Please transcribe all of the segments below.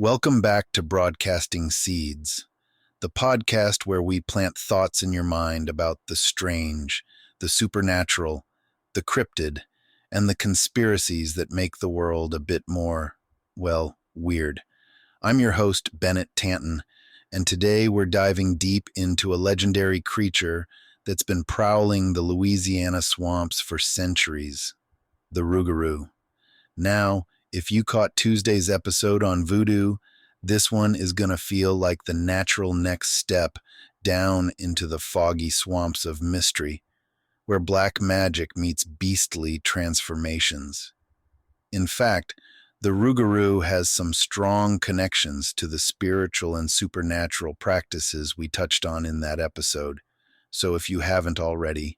Welcome back to Broadcasting Seeds, the podcast where we plant thoughts in your mind about the strange, the supernatural, the cryptid, and the conspiracies that make the world a bit more, well, weird. I'm your host, Bennett Tanton, and today we're diving deep into a legendary creature that's been prowling the Louisiana swamps for centuries, the Rougarou. Now, if you caught Tuesday's episode on voodoo, this one is going to feel like the natural next step down into the foggy swamps of mystery, where black magic meets beastly transformations. In fact, the Rougarou has some strong connections to the spiritual and supernatural practices we touched on in that episode, so if you haven't already,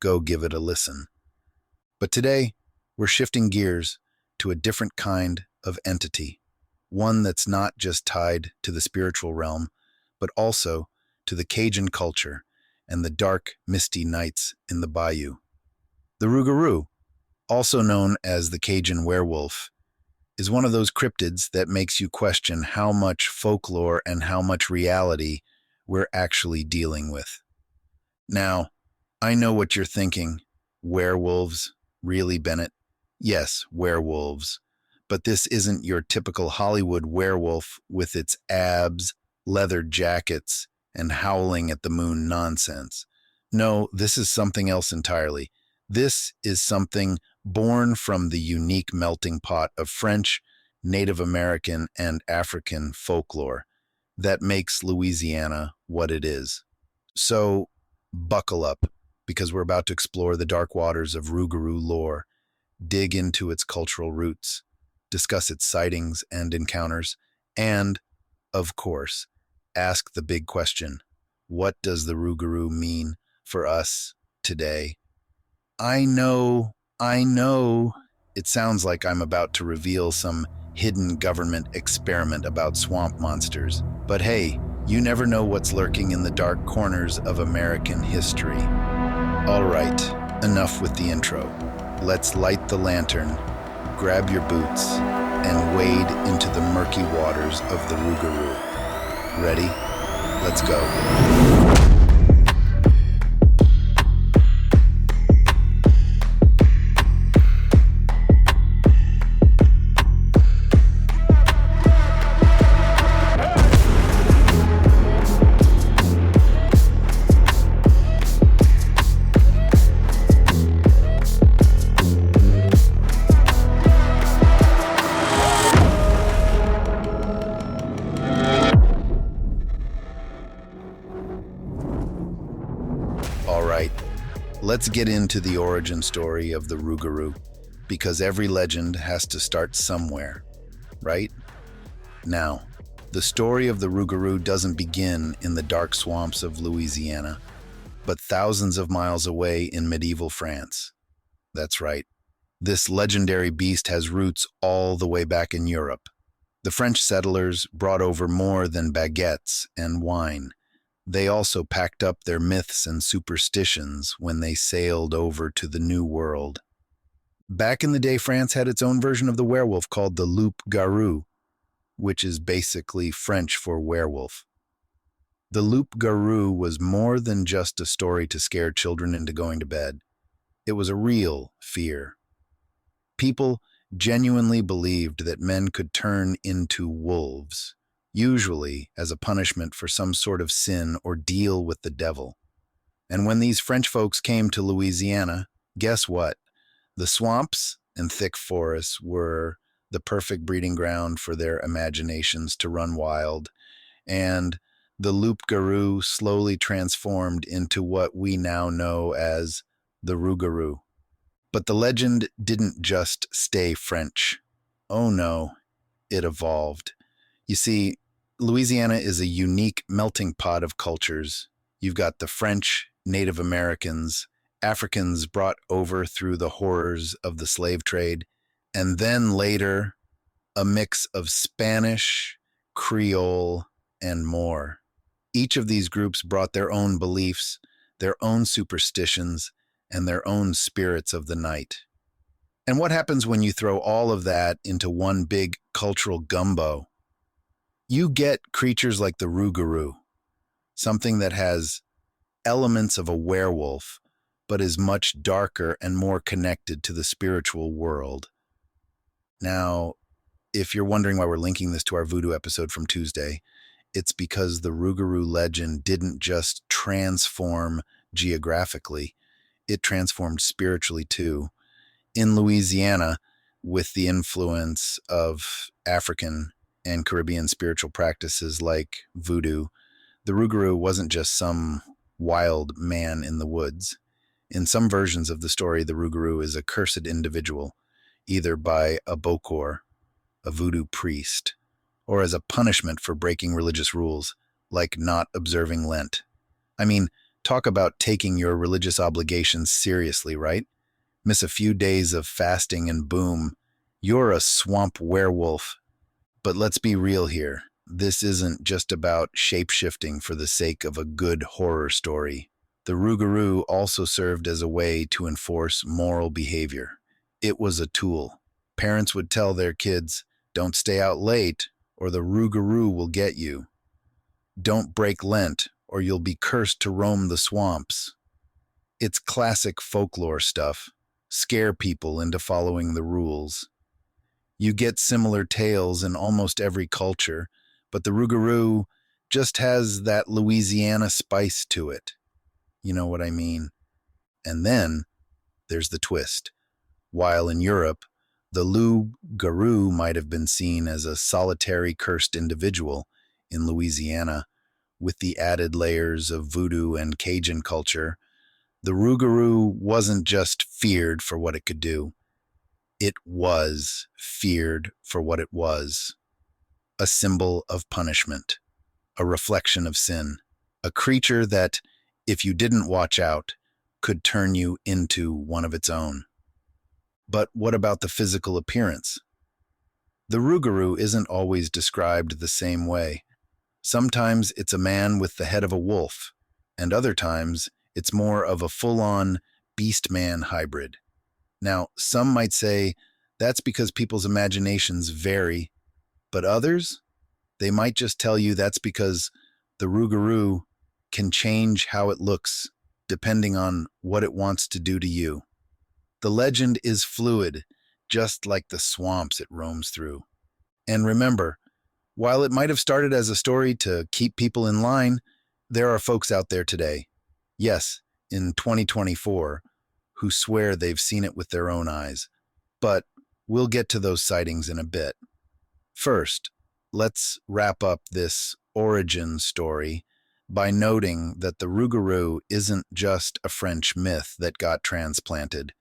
go give it a listen. But today, we're shifting gears to a different kind of entity, one that's not just tied to the spiritual realm, but also to the Cajun culture and the dark, misty nights in the Bayou. The Rougarou, also known as the Cajun werewolf, is one of those cryptids that makes you question how much folklore and how much reality we're actually dealing with. Now, I know what you're thinking. Werewolves? Really, Bennett? Yes, werewolves. But this isn't your typical Hollywood werewolf with its abs, leather jackets, and howling at the moon nonsense. No, this is something else entirely. This is something born from the unique melting pot of French, Native American, and African folklore that makes Louisiana what it is. So, buckle up, because we're about to explore the dark waters of Rougarou lore, dig into its cultural roots, discuss its sightings and encounters, and, of course, ask the big question, what does the Rougarou mean for us today? I know, it sounds like I'm about to reveal some hidden government experiment about swamp monsters, but hey, you never know what's lurking in the dark corners of American history. All right, enough with the intro. Let's light the lantern, grab your boots, and wade into the murky waters of the Rougarou. Ready? Let's go. Let's get into the origin story of the Rougarou, because every legend has to start somewhere, right? Now, the story of the Rougarou doesn't begin in the dark swamps of Louisiana, but thousands of miles away in medieval France. That's right. This legendary beast has roots all the way back in Europe. The French settlers brought over more than baguettes and wine. They also packed up their myths and superstitions when they sailed over to the New World. Back in the day, France had its own version of the werewolf called the loup-garou, which is basically French for werewolf. The loup-garou was more than just a story to scare children into going to bed. It was a real fear. People genuinely believed that men could turn into wolves, usually as a punishment for some sort of sin or deal with the devil. And when these French folks came to Louisiana, guess what? The swamps and thick forests were the perfect breeding ground for their imaginations to run wild, and the loup-garou slowly transformed into what we now know as the Rougarou. But the legend didn't just stay French. Oh no, it evolved. You see, Louisiana is a unique melting pot of cultures. You've got the French, Native Americans, Africans brought over through the horrors of the slave trade, and then later, a mix of Spanish, Creole, and more. Each of these groups brought their own beliefs, their own superstitions, and their own spirits of the night. And what happens when you throw all of that into one big cultural gumbo? You get creatures like the Rougarou, something that has elements of a werewolf, but is much darker and more connected to the spiritual world. Now, if you're wondering why we're linking this to our voodoo episode from Tuesday, it's because the Rougarou legend didn't just transform geographically, it transformed spiritually too. In Louisiana, with the influence of African and Caribbean spiritual practices like voodoo, the Rougarou wasn't just some wild man in the woods. In some versions of the story, the Rougarou is a cursed individual, either by a bokor, a voodoo priest, or as a punishment for breaking religious rules, like not observing Lent. I mean, talk about taking your religious obligations seriously, right? Miss a few days of fasting and boom, you're a swamp werewolf. But let's be real here. This isn't just about shape-shifting for the sake of a good horror story. The Rougarou also served as a way to enforce moral behavior. It was a tool. Parents would tell their kids, "Don't stay out late, or the Rougarou will get you. Don't break Lent, or you'll be cursed to roam the swamps." It's classic folklore stuff. Scare people into following the rules. You get similar tales in almost every culture, but the Rougarou just has that Louisiana spice to it. You know what I mean? And then there's the twist. While in Europe, the Loup-garou might have been seen as a solitary cursed individual, in Louisiana, with the added layers of voodoo and Cajun culture, the Rougarou wasn't just feared for what it could do. It was feared for what it was. A symbol of punishment, a reflection of sin, a creature that, if you didn't watch out, could turn you into one of its own. But what about the physical appearance? The Rougarou isn't always described the same way. Sometimes it's a man with the head of a wolf, and other times it's more of a full-on beast-man hybrid. Now, some might say that's because people's imaginations vary, but others, they might just tell you that's because the Rougarou can change how it looks depending on what it wants to do to you. The legend is fluid, just like the swamps it roams through. And remember, while it might have started as a story to keep people in line, there are folks out there today, yes, in 2024, who swear they've seen it with their own eyes. But we'll get to those sightings in a bit. First, let's wrap up this origin story by noting that the Rougarou isn't just a French myth that got transplanted.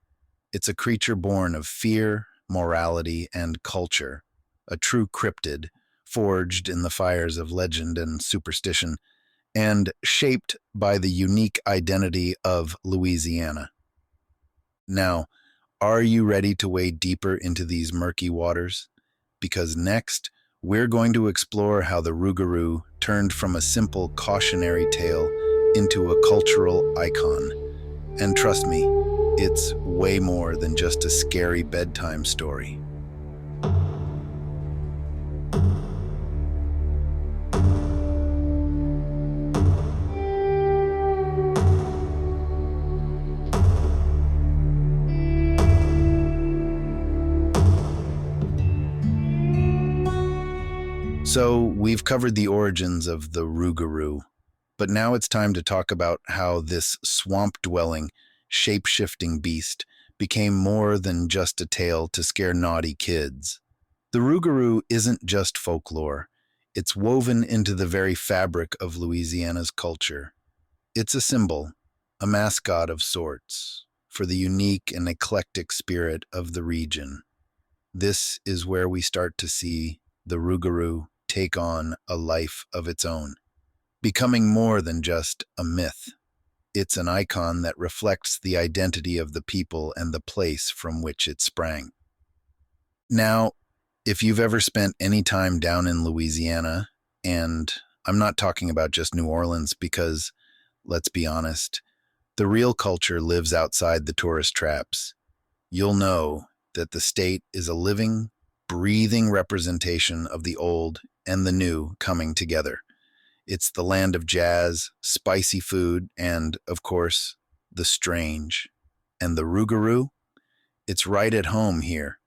It's a creature born of fear, morality, and culture, a true cryptid, forged in the fires of legend and superstition, and shaped by the unique identity of Louisiana. Now, are you ready to wade deeper into these murky waters? Because next, we're going to explore how the Rougarou turned from a simple cautionary tale into a cultural icon. And trust me, it's way more than just a scary bedtime story. So we've covered the origins of the Rougarou, but now it's time to talk about how this swamp-dwelling, shape-shifting beast became more than just a tale to scare naughty kids. The Rougarou isn't just folklore. It's woven into the very fabric of Louisiana's culture. It's a symbol, a mascot of sorts, for the unique and eclectic spirit of the region. This is where we start to see the Rougarou take on a life of its own, becoming more than just a myth. It's an icon that reflects the identity of the people and the place from which it sprang. Now, if you've ever spent any time down in Louisiana, and I'm not talking about just New Orleans because, let's be honest, the real culture lives outside the tourist traps, you'll know that the state is a living, breathing representation of the old, and the new coming together. It's the land of jazz, spicy food, and, of course, the strange. And the Rougarou? It's right at home here.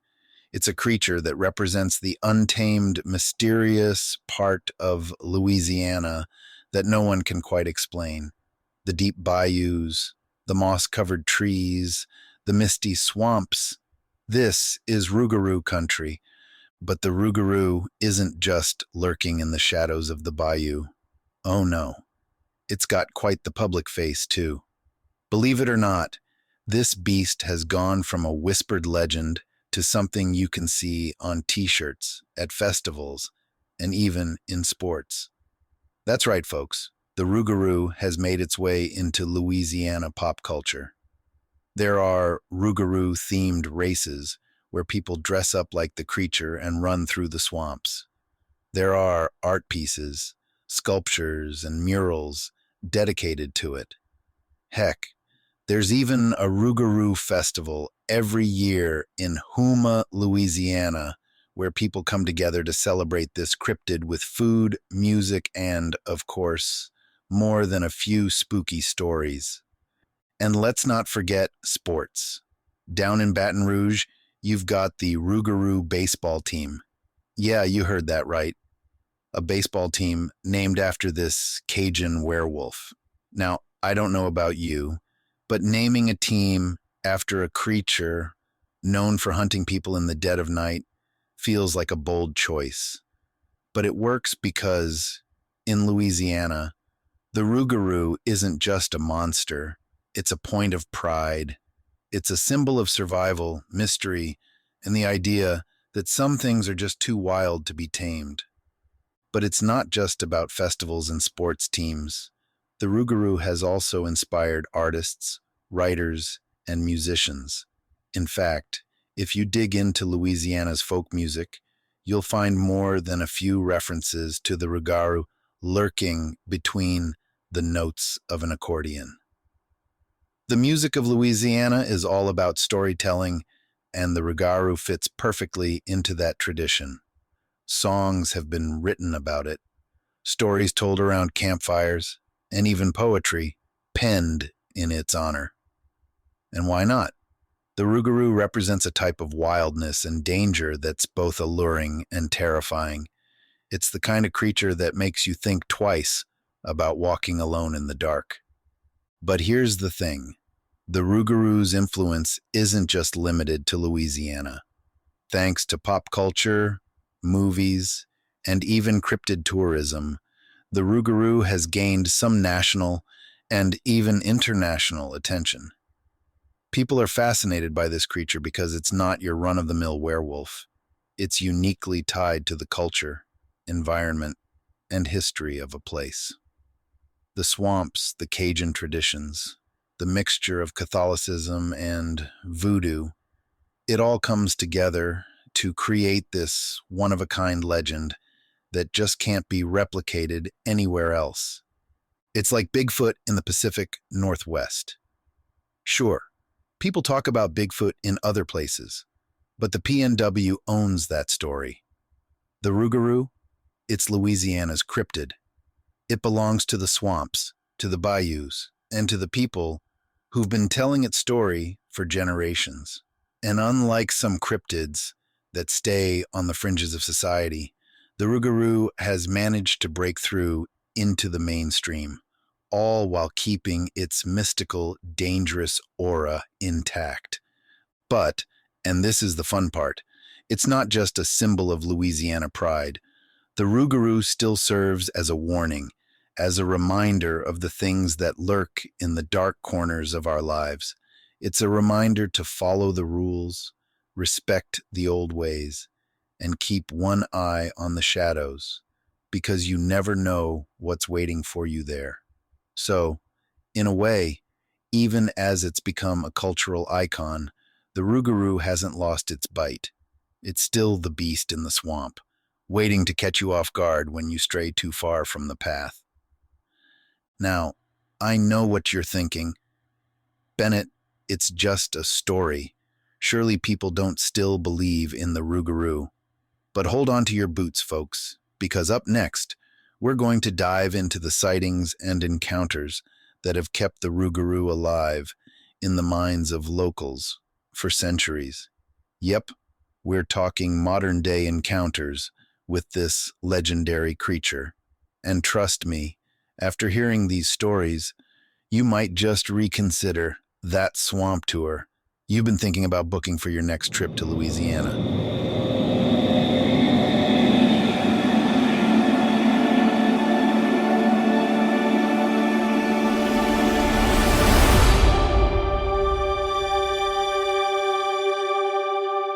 It's a creature that represents the untamed, mysterious part of Louisiana that no one can quite explain. The deep bayous, the moss-covered trees, the misty swamps. This is Rougarou country, but the Rougarou isn't just lurking in the shadows of the bayou. Oh no, it's got quite the public face too. Believe it or not, this beast has gone from a whispered legend to something you can see on t-shirts, at festivals, and even in sports. That's right, folks. The Rougarou has made its way into Louisiana pop culture. There are Rougarou-themed races where people dress up like the creature and run through the swamps. There are art pieces, sculptures, and murals dedicated to it. Heck, there's even a Rougarou festival every year in Houma, Louisiana, where people come together to celebrate this cryptid with food, music, and, of course, more than a few spooky stories. And let's not forget sports. Down in Baton Rouge, you've got the Rougarou baseball team. Yeah, you heard that right. A baseball team named after this Cajun werewolf. Now, I don't know about you, but naming a team after a creature known for hunting people in the dead of night feels like a bold choice. But it works because, in Louisiana, the Rougarou isn't just a monster, it's a point of pride. It's a symbol of survival, mystery, and the idea that some things are just too wild to be tamed. But it's not just about festivals and sports teams. The Rougarou has also inspired artists, writers, and musicians. In fact, if you dig into Louisiana's folk music, you'll find more than a few references to the Rougarou lurking between the notes of an accordion. The music of Louisiana is all about storytelling, and the Rougarou fits perfectly into that tradition. Songs have been written about it, stories told around campfires, and even poetry penned in its honor. And why not? The Rougarou represents a type of wildness and danger that's both alluring and terrifying. It's the kind of creature that makes you think twice about walking alone in the dark. But here's the thing. The Rougarou's influence isn't just limited to Louisiana. Thanks to pop culture, movies, and even cryptid tourism, the Rougarou has gained some national and even international attention. People are fascinated by this creature because it's not your run-of-the-mill werewolf. It's uniquely tied to the culture, environment, and history of a place. The swamps, the Cajun traditions, the mixture of Catholicism and voodoo, it all comes together to create this one-of-a-kind legend that just can't be replicated anywhere else. It's like Bigfoot in the Pacific Northwest. Sure, people talk about Bigfoot in other places, but the PNW owns that story. The Rougarou, it's Louisiana's cryptid. It belongs to the swamps, to the bayous, and to the people who've been telling its story for generations. And unlike some cryptids that stay on the fringes of society, the Rougarou has managed to break through into the mainstream, all while keeping its mystical, dangerous aura intact. But, and this is the fun part, it's not just a symbol of Louisiana pride. The Rougarou still serves as a warning, as a reminder of the things that lurk in the dark corners of our lives. It's a reminder to follow the rules, respect the old ways, and keep one eye on the shadows, because you never know what's waiting for you there. So, in a way, even as it's become a cultural icon, the Rougarou hasn't lost its bite. It's still the beast in the swamp, waiting to catch you off guard when you stray too far from the path. Now, I know what you're thinking. Bennett, it's just a story. Surely people don't still believe in the Rougarou. But hold on to your boots, folks, because up next, we're going to dive into the sightings and encounters that have kept the Rougarou alive in the minds of locals for centuries. Yep, we're talking modern-day encounters with this legendary creature. And trust me, after hearing these stories, you might just reconsider that swamp tour you've been thinking about booking for your next trip to Louisiana.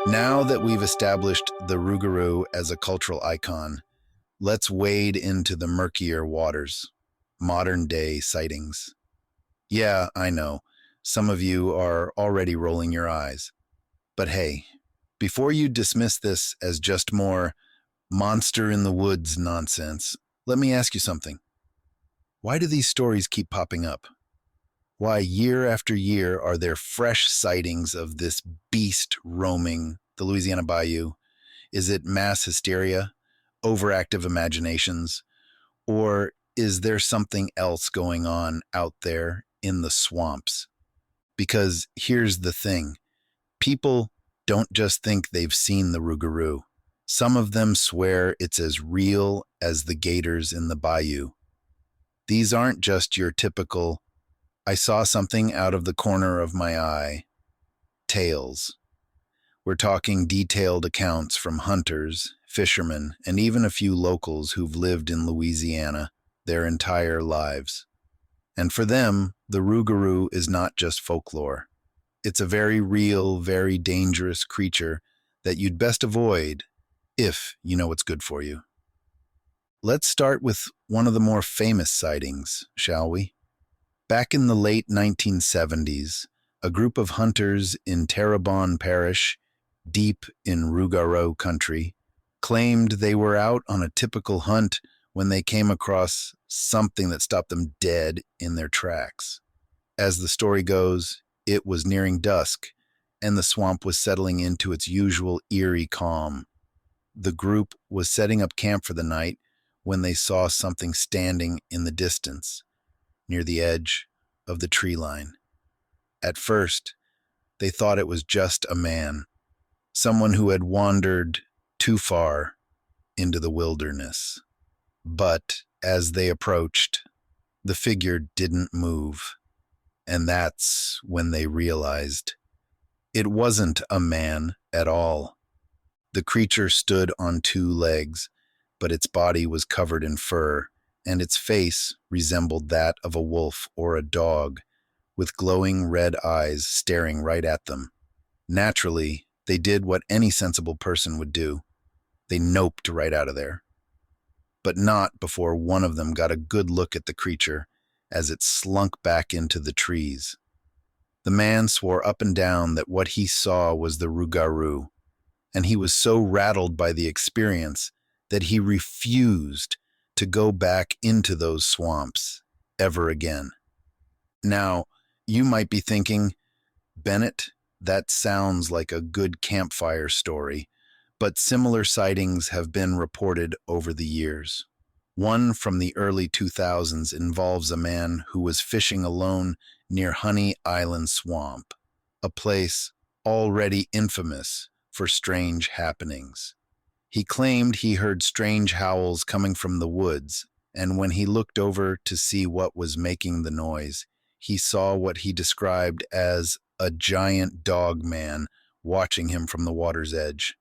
Now that we've established the Rougarou as a cultural icon, let's wade into the murkier waters, modern-day sightings. Yeah, I know, some of you are already rolling your eyes. But hey, before you dismiss this as just more monster in the woods nonsense, let me ask you something. Why do these stories keep popping up? Why, year after year, are there fresh sightings of this beast roaming the Louisiana Bayou? Is it mass hysteria, overactive imaginations, or is there something else going on out there in the swamps? Because here's the thing, people don't just think they've seen the Rougarou. Some of them swear it's as real as the gators in the bayou. These aren't just your typical, I saw something out of the corner of my eye, tales. We're talking detailed accounts from hunters, fishermen, and even a few locals who've lived in Louisiana their entire lives. And for them, the Rougarou is not just folklore. It's a very real, very dangerous creature that you'd best avoid if you know what's good for you. Let's start with one of the more famous sightings, shall we? Back in the late 1970s, a group of hunters in Terrebonne Parish, deep in Rougarou country, claimed they were out on a typical hunt when they came across something that stopped them dead in their tracks. As the story goes, it was nearing dusk, and the swamp was settling into its usual eerie calm. The group was setting up camp for the night when they saw something standing in the distance, near the edge of the tree line. At first, they thought it was just a man, someone who had wandered too far into the wilderness. But as they approached, the figure didn't move, and that's when they realized it wasn't a man at all. The creature stood on two legs, but its body was covered in fur, and its face resembled that of a wolf or a dog, with glowing red eyes staring right at them. Naturally, they did what any sensible person would do. They noped right out of there. But not before one of them got a good look at the creature as it slunk back into the trees. The man swore up and down that what he saw was the Rougarou, and he was so rattled by the experience that he refused to go back into those swamps ever again. Now, you might be thinking, Bennett, that sounds like a good campfire story, but similar sightings have been reported over the years. One from the early 2000s involves a man who was fishing alone near Honey Island Swamp, a place already infamous for strange happenings. He claimed he heard strange howls coming from the woods, and when he looked over to see what was making the noise, he saw what he described as a giant dog man watching him from the water's edge.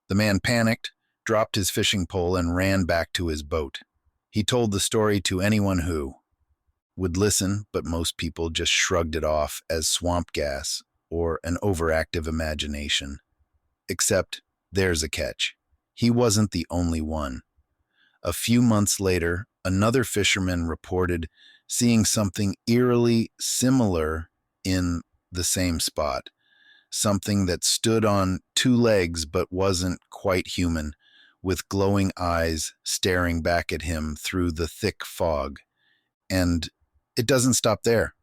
The man panicked, dropped his fishing pole, and ran back to his boat. He told the story to anyone who would listen, but most people just shrugged it off as swamp gas or an overactive imagination. Except, there's a catch. He wasn't the only one. A few months later, another fisherman reported seeing something eerily similar in the same spot. Something that stood on two legs but wasn't quite human, with glowing eyes staring back at him through the thick fog. And it doesn't stop there.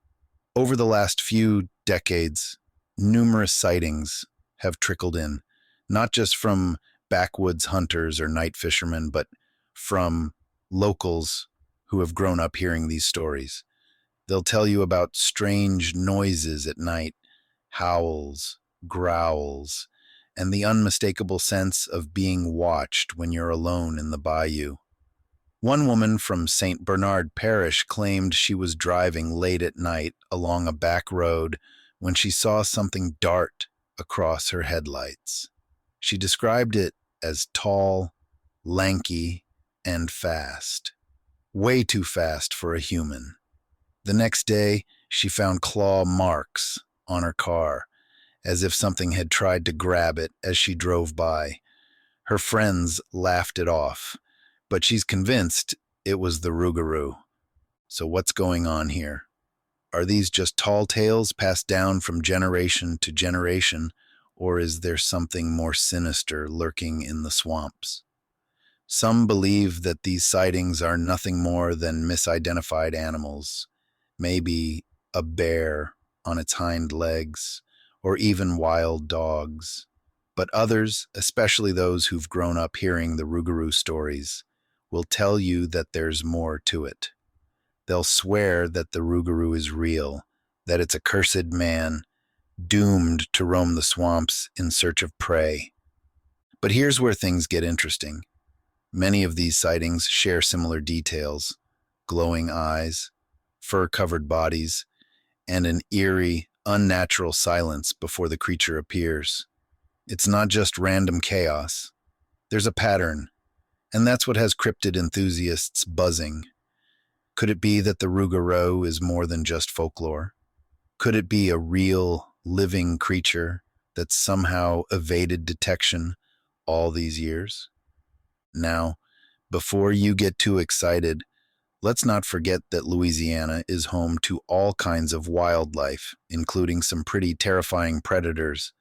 Over the last few decades, numerous sightings have trickled in, not just from backwoods hunters or night fishermen, but from locals who have grown up hearing these stories. They'll tell you about strange noises at night, howls, growls, and the unmistakable sense of being watched when you're alone in the bayou. One woman from St. Bernard Parish claimed she was driving late at night along a back road when she saw something dart across her headlights. She described it as tall, lanky, and fast. Way too fast for a human. The next day, she found claw marks on her car, as if something had tried to grab it as she drove by. Her friends laughed it off, but she's convinced it was the Rougarou. So what's going on here? Are these just tall tales passed down from generation to generation, or is there something more sinister lurking in the swamps? Some believe that these sightings are nothing more than misidentified animals, maybe a bear on its hind legs, or even wild dogs. But others, especially those who've grown up hearing the Rougarou stories, will tell you that there's more to it. They'll swear that the Rougarou is real, that it's a cursed man, doomed to roam the swamps in search of prey. But here's where things get interesting. Many of these sightings share similar details: glowing eyes, fur-covered bodies, and an eerie, unnatural silence before the creature appears. It's not just random chaos. There's a pattern, and that's what has cryptid enthusiasts buzzing. Could it be that the Rougarou is more than just folklore? Could it be a real, living creature that's somehow evaded detection all these years? Now, before you get too excited, let's not forget that Louisiana is home to all kinds of wildlife, including some pretty terrifying predators: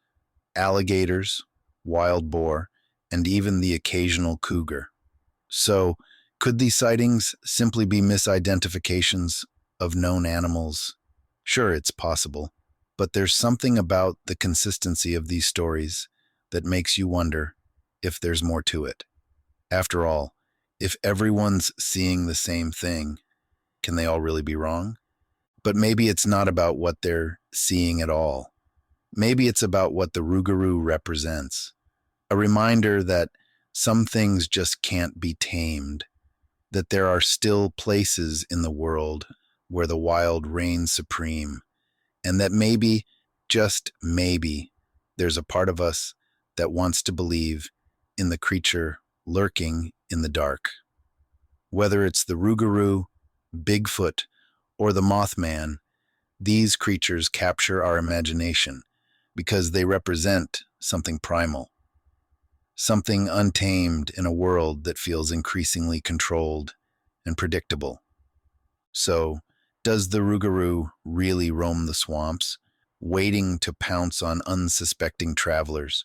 alligators, wild boar, and even the occasional cougar. So, could these sightings simply be misidentifications of known animals? Sure, it's possible, but there's something about the consistency of these stories that makes you wonder if there's more to it. After all, if everyone's seeing the same thing, can they all really be wrong? But maybe it's not about what they're seeing at all. Maybe it's about what the Rougarou represents. A reminder that some things just can't be tamed, that there are still places in the world where the wild reigns supreme, and that maybe, just maybe, there's a part of us that wants to believe in the creature lurking in the dark. Whether it's the Rougarou, Bigfoot, or the Mothman, these creatures capture our imagination because they represent something primal, something untamed in a world that feels increasingly controlled and predictable. So, does the Rougarou really roam the swamps, waiting to pounce on unsuspecting travelers?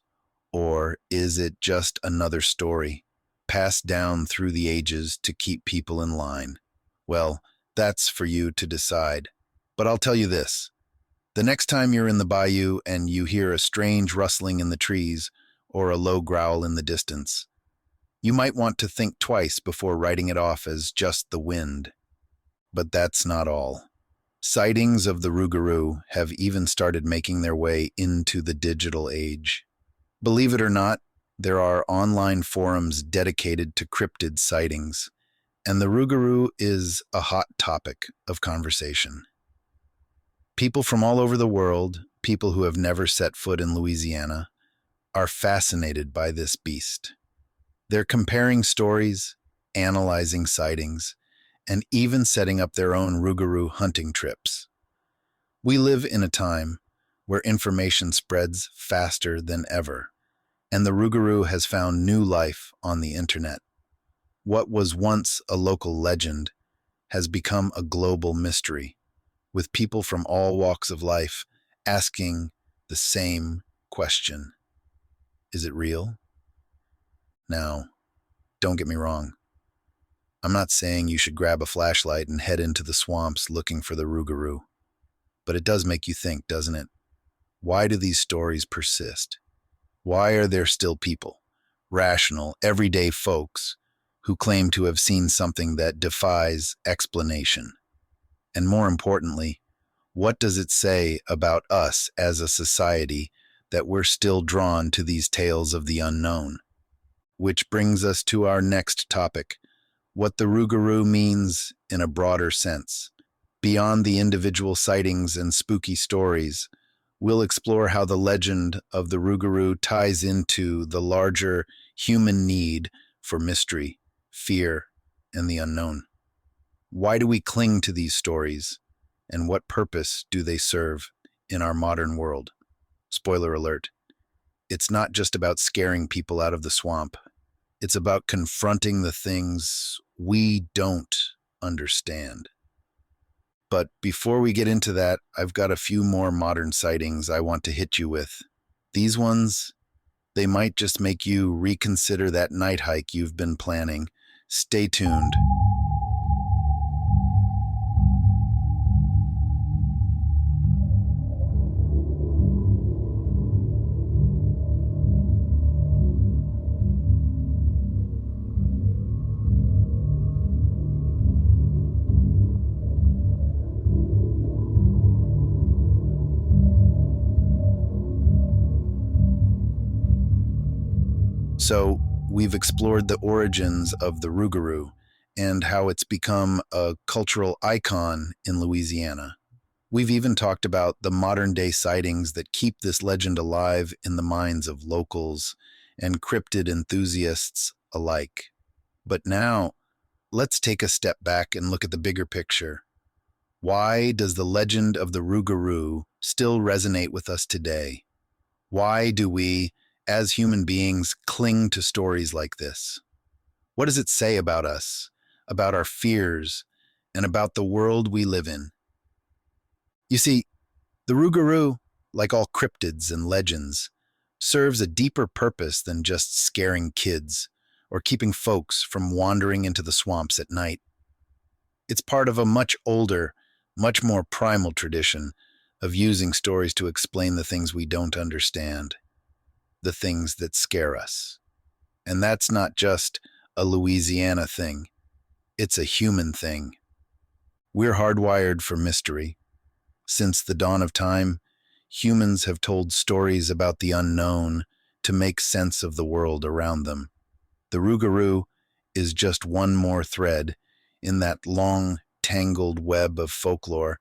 Or is it just another story, passed down through the ages to keep people in line? Well, that's for you to decide. But I'll tell you this: the next time you're in the bayou and you hear a strange rustling in the trees or a low growl in the distance, you might want to think twice before writing it off as just the wind. But that's not all. Sightings of the Rougarou have even started making their way into the digital age. Believe it or not, there are online forums dedicated to cryptid sightings, and the Rougarou is a hot topic of conversation. People from all over the world, people who have never set foot in Louisiana, are fascinated by this beast. They're comparing stories, analyzing sightings, and even setting up their own Rougarou hunting trips. We live in a time where information spreads faster than ever, and the Rougarou has found new life on the internet. What was once a local legend has become a global mystery, with people from all walks of life asking the same question: is it real? Now, don't get me wrong. I'm not saying you should grab a flashlight and head into the swamps looking for the Rougarou, but it does make you think, doesn't it? Why do these stories persist? Why are there still people, rational, everyday folks, who claim to have seen something that defies explanation. And more importantly, what does it say about us as a society that we're still drawn to these tales of the unknown? Which brings us to our next topic, what the Rougarou means in a broader sense. Beyond the individual sightings and spooky stories, we'll explore how the legend of the Rougarou ties into the larger human need for mystery, fear, and the unknown. Why do we cling to these stories, and what purpose do they serve in our modern world? Spoiler alert, it's not just about scaring people out of the swamp. It's about confronting the things we don't understand. But before we get into that, I've got a few more modern sightings I want to hit you with. These ones, they might just make you reconsider that night hike you've been planning. Stay tuned. So, we've explored the origins of the Rougarou and how it's become a cultural icon in Louisiana. We've even talked about the modern-day sightings that keep this legend alive in the minds of locals and cryptid enthusiasts alike. But now, let's take a step back and look at the bigger picture. Why does the legend of the Rougarou still resonate with us today? Why do we, as human beings, cling to stories like this? What does it say about us, about our fears, and about the world we live in? You see, the Rougarou, like all cryptids and legends, serves a deeper purpose than just scaring kids or keeping folks from wandering into the swamps at night. It's part of a much older, much more primal tradition of using stories to explain the things we don't understand, the things that scare us. And that's not just a Louisiana thing, it's a human thing. We're hardwired for mystery. Since the dawn of time, humans have told stories about the unknown to make sense of the world around them. The Rougarou is just one more thread in that long, tangled web of folklore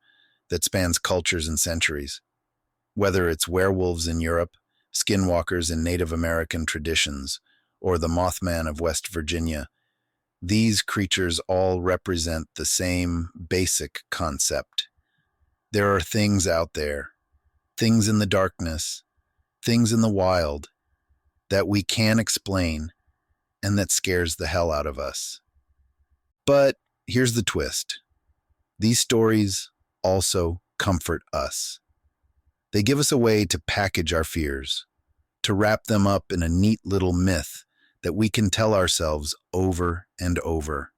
that spans cultures and centuries. Whether it's werewolves in Europe, skinwalkers in Native American traditions, or the Mothman of West Virginia, these creatures all represent the same basic concept. There are things out there, things in the darkness, things in the wild, that we can't explain and that scares the hell out of us. But here's the twist. These stories also comfort us. They give us a way to package our fears, to wrap them up in a neat little myth that we can tell ourselves over and over.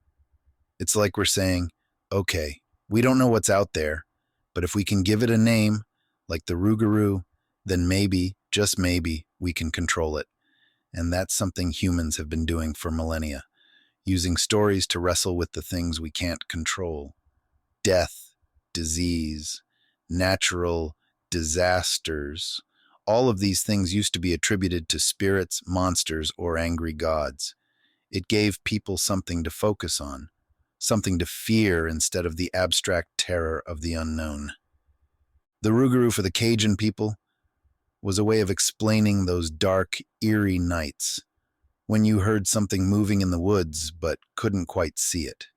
It's like we're saying, okay, we don't know what's out there, but if we can give it a name, like the Rougarou, then maybe, just maybe, we can control it. And that's something humans have been doing for millennia, using stories to wrestle with the things we can't control. Death, disease, natural disasters. All of these things used to be attributed to spirits, monsters, or angry gods. It gave people something to focus on, something to fear instead of the abstract terror of the unknown. The Rougarou for the Cajun people was a way of explaining those dark, eerie nights when you heard something moving in the woods but couldn't quite see it.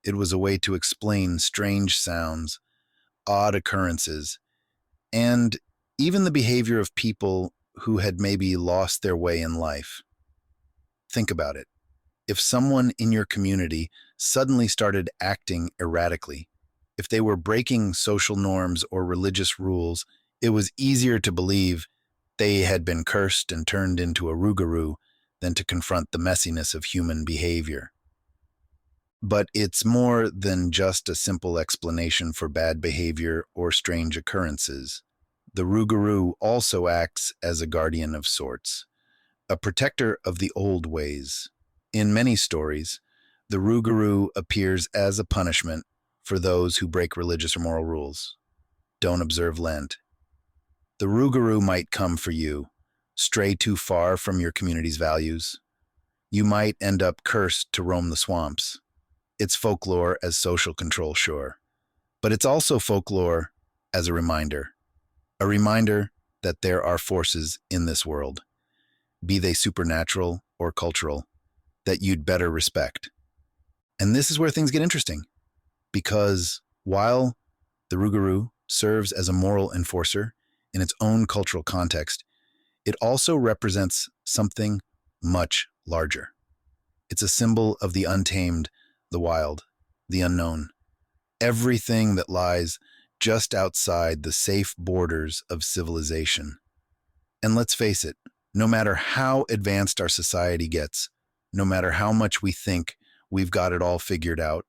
It was a way to explain strange sounds, odd occurrences, and even the behavior of people who had maybe lost their way in life. Think about it. If someone in your community suddenly started acting erratically, if they were breaking social norms or religious rules, it was easier to believe they had been cursed and turned into a Rougarou than to confront the messiness of human behavior. But it's more than just a simple explanation for bad behavior or strange occurrences. The Rougarou also acts as a guardian of sorts, a protector of the old ways, In many stories, the Rougarou appears as a punishment for those who break religious or moral rules. Don't observe Lent. The Rougarou might come for you, stray too far from your community's values. You might end up cursed to roam the swamps. It's folklore as social control, sure. But it's also folklore as a reminder that there are forces in this world, be they supernatural or cultural, that you'd better respect. And this is where things get interesting, because while the Rougarou serves as a moral enforcer in its own cultural context, it also represents something much larger. It's a symbol of the untamed, the wild, the unknown, everything that lies just outside the safe borders of civilization. And let's face it, no matter how advanced our society gets, no matter how much we think we've got it all figured out,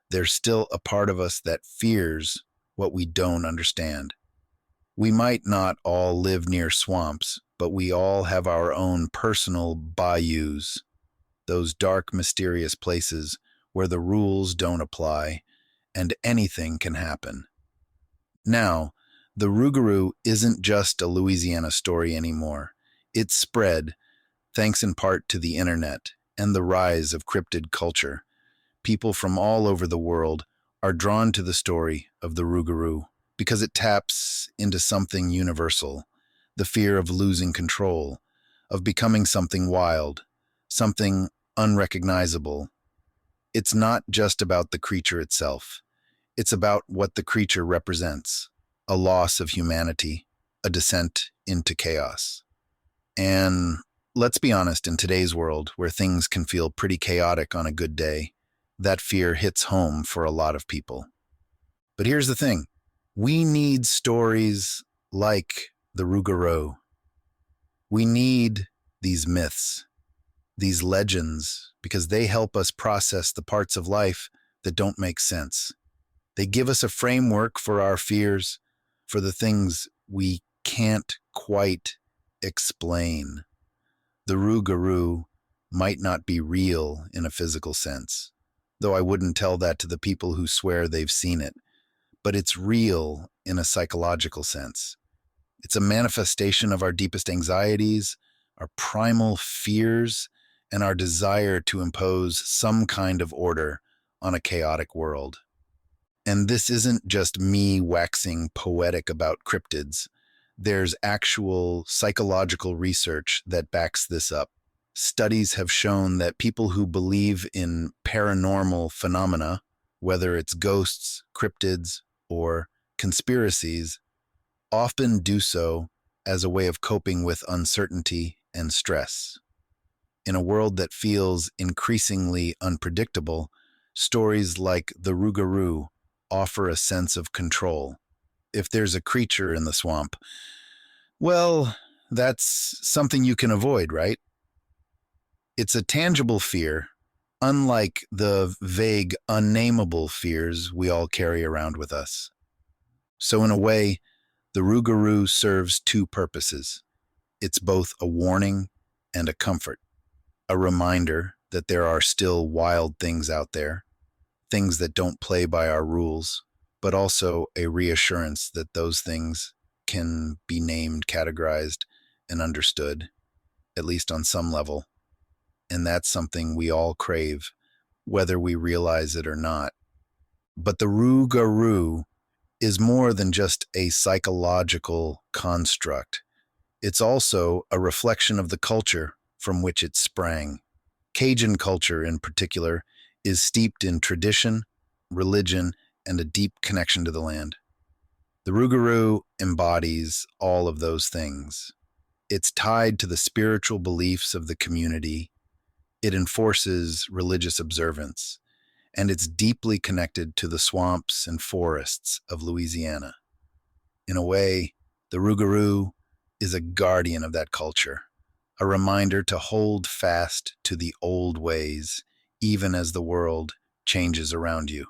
there's still a part of us that fears what we don't understand. We might not all live near swamps, but we all have our own personal bayous, those dark, mysterious places where the rules don't apply and anything can happen. Now, the Rougarou isn't just a Louisiana story anymore. It's spread, thanks in part to the internet and the rise of cryptid culture. People from all over the world are drawn to the story of the Rougarou because it taps into something universal, the fear of losing control, of becoming something wild, something unrecognizable. It's not just about the creature itself. It's about what the creature represents, a loss of humanity, a descent into chaos. And let's be honest, in today's world, where things can feel pretty chaotic on a good day, that fear hits home for a lot of people. But here's the thing. We need stories like the Rougarou. We need these myths, these legends, because they help us process the parts of life that don't make sense. They give us a framework for our fears, for the things we can't quite explain. The Rougarou might not be real in a physical sense, though I wouldn't tell that to the people who swear they've seen it, but it's real in a psychological sense. It's a manifestation of our deepest anxieties, our primal fears, and our desire to impose some kind of order on a chaotic world. And this isn't just me waxing poetic about cryptids. There's actual psychological research that backs this up. Studies have shown that people who believe in paranormal phenomena, whether it's ghosts, cryptids, or conspiracies, often do so as a way of coping with uncertainty and stress. In a world that feels increasingly unpredictable, stories like the Rougarou offer a sense of control. If there's a creature in the swamp, well, that's something you can avoid, right? It's a tangible fear, unlike the vague, unnameable fears we all carry around with us. So in a way, the Rougarou serves two purposes. It's both a warning and a comfort, a reminder that there are still wild things out there, things that don't play by our rules, but also a reassurance that those things can be named, categorized, and understood, at least on some level. And that's something we all crave, whether we realize it or not. But the Rougarou is more than just a psychological construct. It's also a reflection of the culture from which it sprang. Cajun culture, in particular, is steeped in tradition, religion, and a deep connection to the land. The Rougarou embodies all of those things. It's tied to the spiritual beliefs of the community. It enforces religious observance, and it's deeply connected to the swamps and forests of Louisiana. In a way, the Rougarou is a guardian of that culture, a reminder to hold fast to the old ways, even as the world changes around you.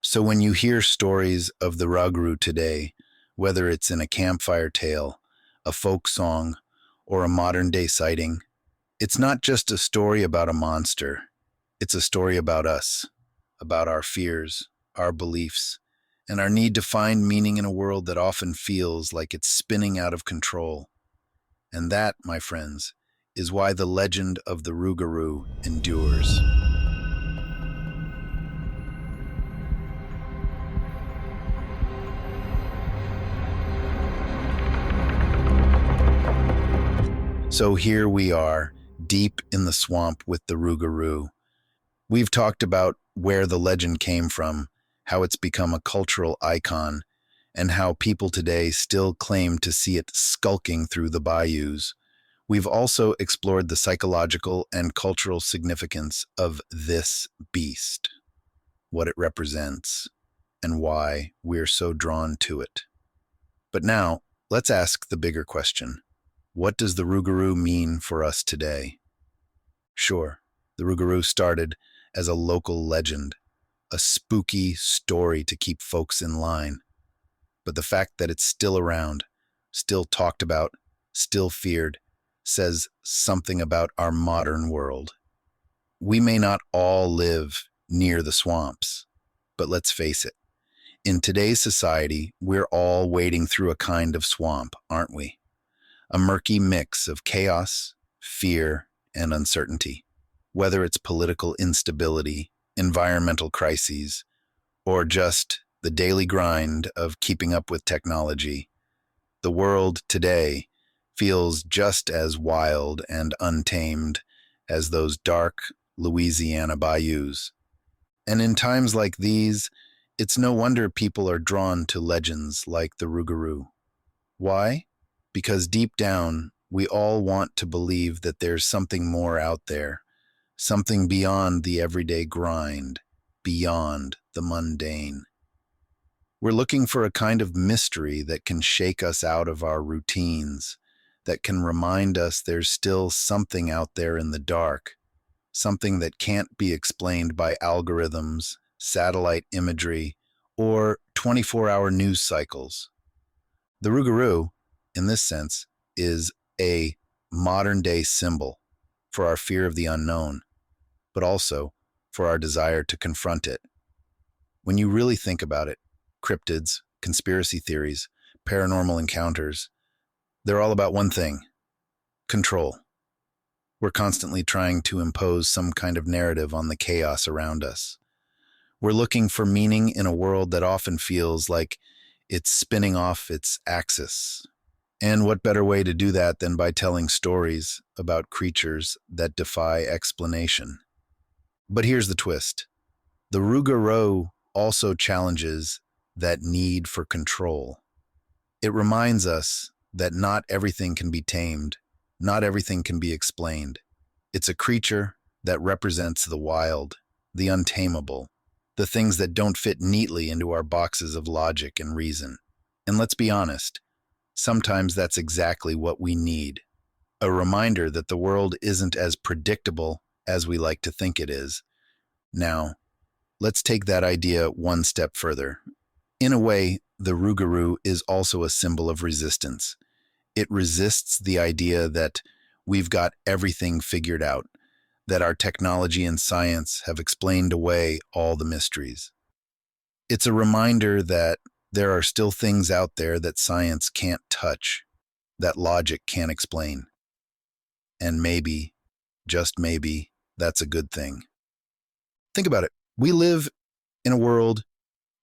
So when you hear stories of the Rougarou today, whether it's in a campfire tale, a folk song, or a modern-day sighting, It's not just a story about a monster, it's a story about us, about our fears, our beliefs, and our need to find meaning in a world that often feels like it's spinning out of control. And that, my friends, is why the legend of the Rougarou endures. So here we are, deep in the swamp with the Rougarou. We've talked about where the legend came from, how it's become a cultural icon, and how people today still claim to see it skulking through the bayous. We've also explored the psychological and cultural significance of this beast, what it represents, and why we're so drawn to it. But now, let's ask the bigger question. What does the Rougarou mean for us today? Sure, the Rougarou started as a local legend, a spooky story to keep folks in line. But the fact that it's still around, still talked about, still feared, says something about our modern world. We may not all live near the swamps, but let's face it, in today's society, we're all wading through a kind of swamp, aren't we? A murky mix of chaos, fear, and uncertainty. Whether it's political instability, environmental crises, or just the daily grind of keeping up with technology, the world today feels just as wild and untamed as those dark Louisiana bayous. And in times like these, it's no wonder people are drawn to legends like the Rougarou. Why? Because deep down, we all want to believe that there's something more out there, something beyond the everyday grind, beyond the mundane. We're looking for a kind of mystery that can shake us out of our routines, that can remind us there's still something out there in the dark, something that can't be explained by algorithms, satellite imagery, or 24-hour news cycles. The Rougarou, in this sense, is a modern-day symbol for our fear of the unknown, but also for our desire to confront it. When you really think about it, cryptids, conspiracy theories, paranormal encounters, they're all about one thing: control. We're constantly trying to impose some kind of narrative on the chaos around us. We're looking for meaning in a world that often feels like it's spinning off its axis. And what better way to do that than by telling stories about creatures that defy explanation? But here's the twist. The Rougarou also challenges that need for control. It reminds us that not everything can be tamed, not everything can be explained. It's a creature that represents the wild, the untamable, the things that don't fit neatly into our boxes of logic and reason. And let's be honest, sometimes that's exactly what we need. A reminder that the world isn't as predictable as we like to think it is. Now, let's take that idea one step further. In a way, the Rougarou is also a symbol of resistance. It resists the idea that we've got everything figured out, that our technology and science have explained away all the mysteries. It's a reminder that there are still things out there that science can't touch, that logic can't explain. And maybe, just maybe, that's a good thing. Think about it. We live in a world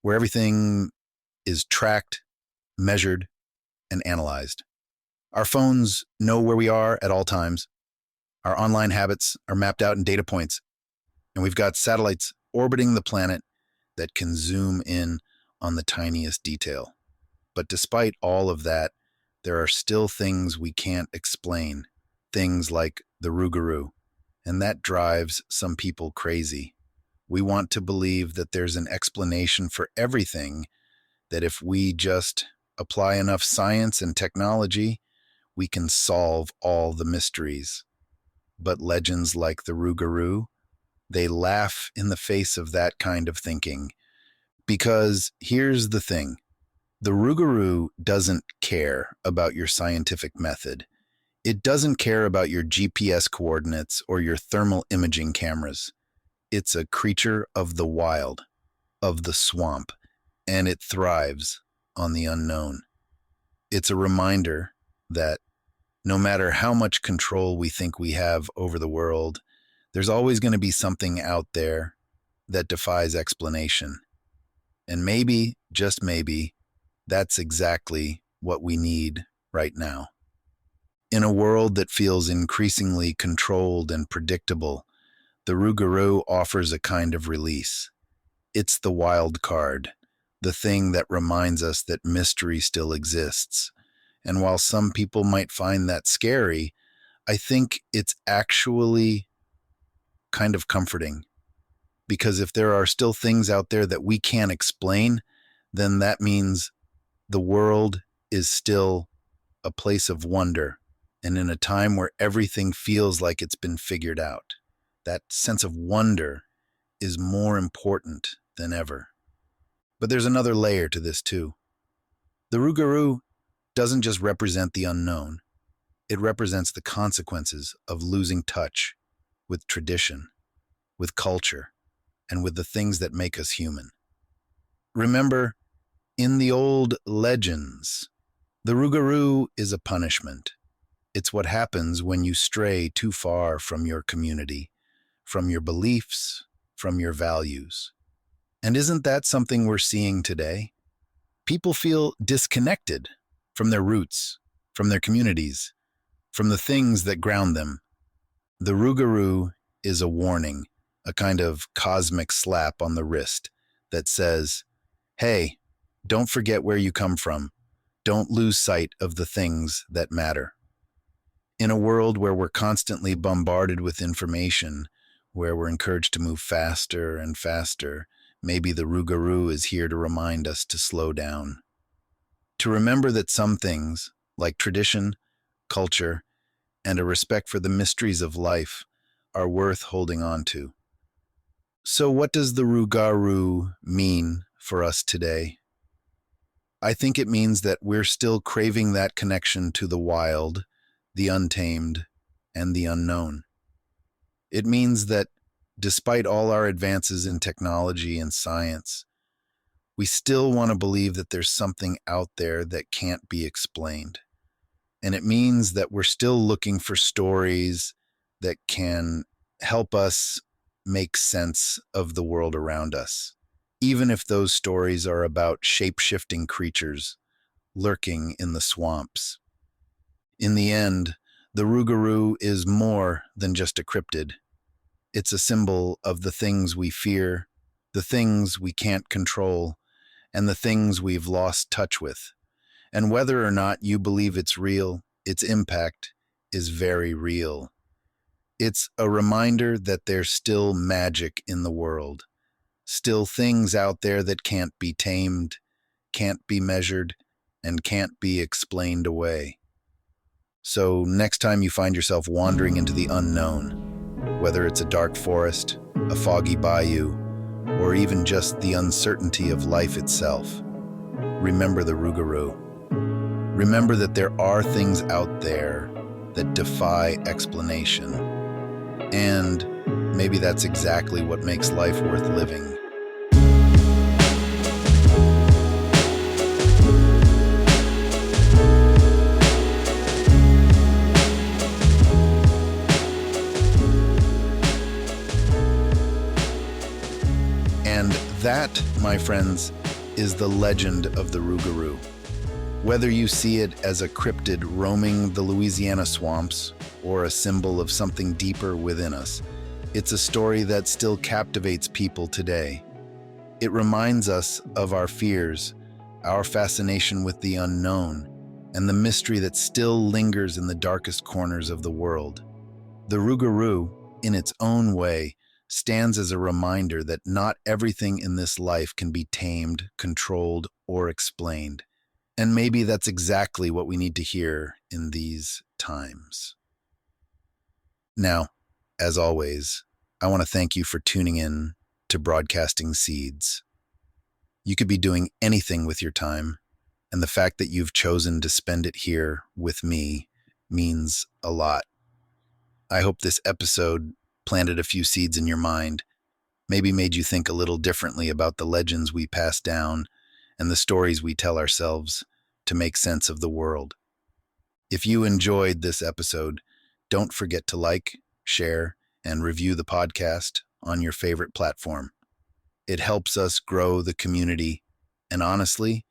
where everything is tracked, measured, and analyzed. Our phones know where we are at all times. Our online habits are mapped out in data points, and we've got satellites orbiting the planet that can zoom in on the tiniest detail. But despite all of that, there are still things we can't explain, things like the Rougarou, and that drives some people crazy. We want to believe that there's an explanation for everything, that if we just apply enough science and technology, we can solve all the mysteries. But legends like the Rougarou, they laugh in the face of that kind of thinking. Because here's the thing, the Rougarou doesn't care about your scientific method. It doesn't care about your GPS coordinates or your thermal imaging cameras. It's a creature of the wild, of the swamp, and it thrives on the unknown. It's a reminder that no matter how much control we think we have over the world, there's always going to be something out there that defies explanation. And maybe, just maybe, that's exactly what we need right now. In a world that feels increasingly controlled and predictable, the Rougarou offers a kind of release. It's the wild card, the thing that reminds us that mystery still exists. And while some people might find that scary, I think it's actually kind of comforting. Because if there are still things out there that we can't explain, then that means the world is still a place of wonder. And in a time where everything feels like it's been figured out, that sense of wonder is more important than ever. But there's another layer to this too. The Rougarou doesn't just represent the unknown, it represents the consequences of losing touch with tradition, with culture, and with the things that make us human. Remember, in the old legends, the Rougarou is a punishment. It's what happens when you stray too far from your community, from your beliefs, from your values. And isn't that something we're seeing today? People feel disconnected from their roots, from their communities, from the things that ground them. The Rougarou is a warning, a kind of cosmic slap on the wrist that says, hey, don't forget where you come from. Don't lose sight of the things that matter. In a world where we're constantly bombarded with information, where we're encouraged to move faster and faster, maybe the Rougarou is here to remind us to slow down. To remember that some things, like tradition, culture, and a respect for the mysteries of life, are worth holding on to. So what does the Rougarou mean for us today? I think it means that we're still craving that connection to the wild, the untamed, and the unknown. It means that despite all our advances in technology and science, we still want to believe that there's something out there that can't be explained. And it means that we're still looking for stories that can help us make sense of the world around us, even if those stories are about shape-shifting creatures lurking in the swamps. In the end, the Rougarou is more than just a cryptid. It's a symbol of the things we fear, the things we can't control, and the things we've lost touch with. And whether or not you believe it's real, its impact is very real. It's a reminder that there's still magic in the world, still things out there that can't be tamed, can't be measured, and can't be explained away. So next time you find yourself wandering into the unknown, whether it's a dark forest, a foggy bayou, or even just the uncertainty of life itself, remember the Rougarou. Remember that there are things out there that defy explanation. And maybe that's exactly what makes life worth living. And that, my friends, is the legend of the Rougarou. Whether you see it as a cryptid roaming the Louisiana swamps or a symbol of something deeper within us, it's a story that still captivates people today. It reminds us of our fears, our fascination with the unknown, and the mystery that still lingers in the darkest corners of the world. The Rougarou, in its own way, stands as a reminder that not everything in this life can be tamed, controlled, or explained. And maybe that's exactly what we need to hear in these times. Now, as always, I want to thank you for tuning in to Broadcasting Seeds. You could be doing anything with your time, and the fact that you've chosen to spend it here with me means a lot. I hope this episode planted a few seeds in your mind, maybe made you think a little differently about the legends we pass down and the stories we tell ourselves to make sense of the world. If you enjoyed this episode, don't forget to like, share, and review the podcast on your favorite platform. It helps us grow the community, and honestly,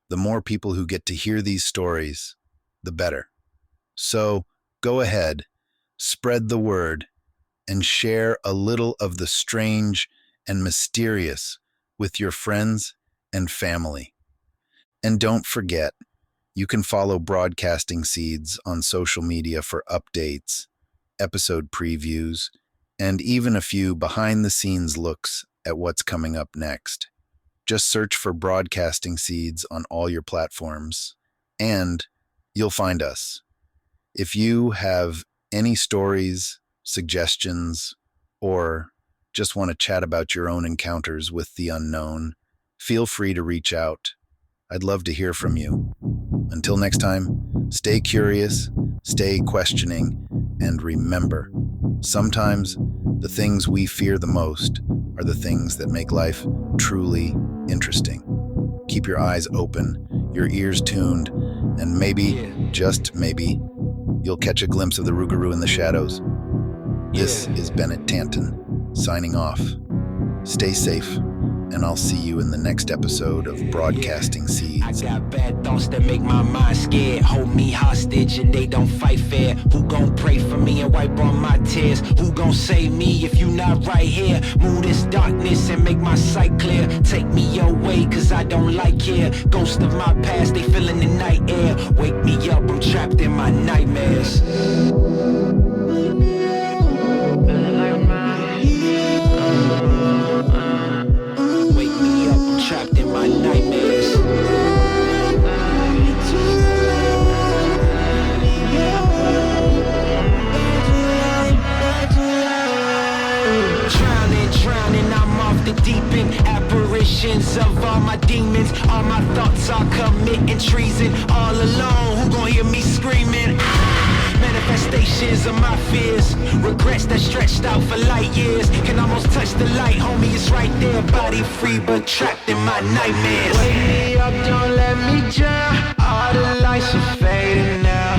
the more people who get to hear these stories, the better. So go ahead, spread the word, and share a little of the strange and mysterious with your friends and family. And don't forget, you can follow Broadcasting Seeds on social media for updates, episode previews, and even a few behind-the-scenes looks at what's coming up next. Just search for Broadcasting Seeds on all your platforms, and you'll find us. If you have any stories, suggestions, or just want to chat about your own encounters with the unknown, feel free to reach out. I'd love to hear from you. Until next time, stay curious, stay questioning, and remember, sometimes the things we fear the most are the things that make life truly interesting. Keep your eyes open, your ears tuned, and maybe, just maybe, you'll catch a glimpse of the Rougarou in the shadows. This is Bennett Tanton, signing off. Stay safe, and I'll see you in the next episode of Broadcasting Seeds. I got bad thoughts that make my mind scared, hold me hostage and they don't fight fair. Who gon' pray for me and wipe on my tears? Who gon' save me if you not right here? Move this darkness and make my sight clear. Take me your way cause I don't like here. Ghosts of my past, they feeling the night air. Wake me up, I'm trapped in my nightmares. Trapped in my nightmares. Drowning, I'm off the deep end. Apparitions of all my demons. All my thoughts are committing treason. All alone, who gon' hear me screaming? Manifestations of my fears, regrets that stretched out for light years. Can almost touch the light, homie, it's right there. Body free but trapped in my nightmares. Wake me up, don't let me drown. All the lights are fading now.